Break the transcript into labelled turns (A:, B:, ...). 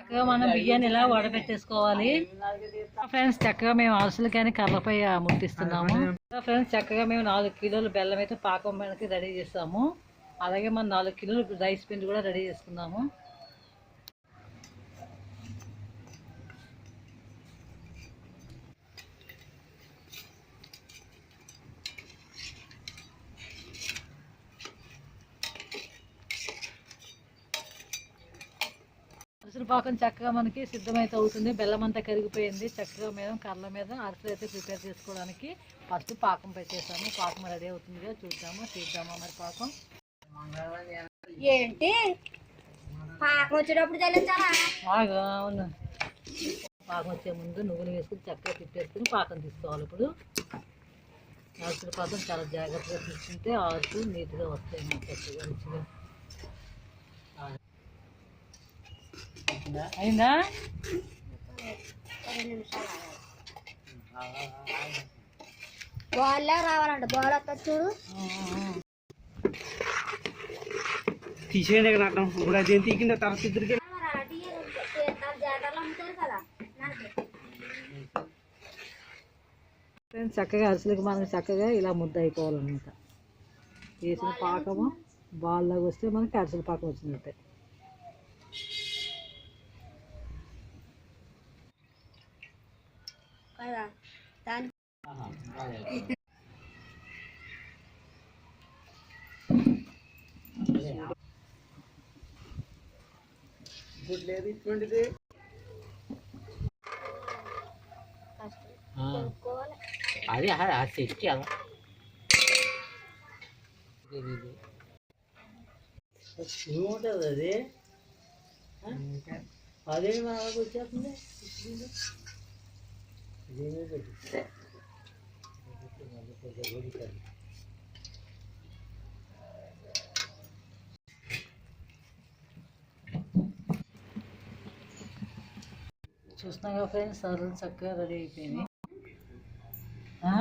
A: చక్కగా మనం బియ్యాన్ని ఇలా వడపెట్టేసుకోవాలి ఫ్రెండ్స్. చక్కగా మేము అలసలు కానీ కర్రపై ముట్టిస్తున్నాము ఫ్రెండ్స్. చక్కగా మేము 4 కిలోలు బెల్లం అయితే పాకం మనకి రెడీ చేస్తాము. అలాగే మనం 4 కిలోలు రైస్ పిండి కూడా రెడీ చేసుకున్నాము. అరిసెల పాకం చక్కగా మనకి సిద్ధమైతే అవుతుంది. బెల్లం అంతా కరిగిపోయింది. చక్కగా మేము కర్రల మీద అరిసెలు అయితే ప్రిపేర్ చేసుకోవడానికి ఫస్ట్ పాకం పెట్టేసాము. పాకం రెడీ అవుతుందిగా చూద్దామా తీద్దామా మరి పాకం
B: ఏంటి పాకం వచ్చేటప్పుడు చల్లించాలా?
A: అవును, పాకం వచ్చే ముందు నువ్వులు వేసుకుని చక్కగా తిప్పేసుకుని పాకం తీసుకోవాలి. ఇప్పుడు అరిసెల పాకం చాలా జాగ్రత్తగా తీసుకుంటే ఆరుతూ నీట్గా వస్తాయి మనకి చక్కగా రుచిగా. అయిందా?
B: బాల్ రావాలంట. బాల్ వస్తుంది చూడు.
C: తీసేయండి ఇప్పుడు అది తీకింద తర్వాత ఇద్దరికి
A: చక్కగా అరిసెలకు మనకి చక్కగా ఇలా ముద్ద అయిపోవాలన్నమాట. వేసిన పాకము బాల్లాగా వస్తే మనకి అరిసెల పాకం వచ్చినట్టే.
C: అది సెట్ అలా ఏముంటుంది అది అదే మనకు వచ్చేస్తుంది.
A: చూస్తున్నాగా ఫ్రెండ్స్, సర్లు చక్కగా రెడీ అయిపోయినాయి.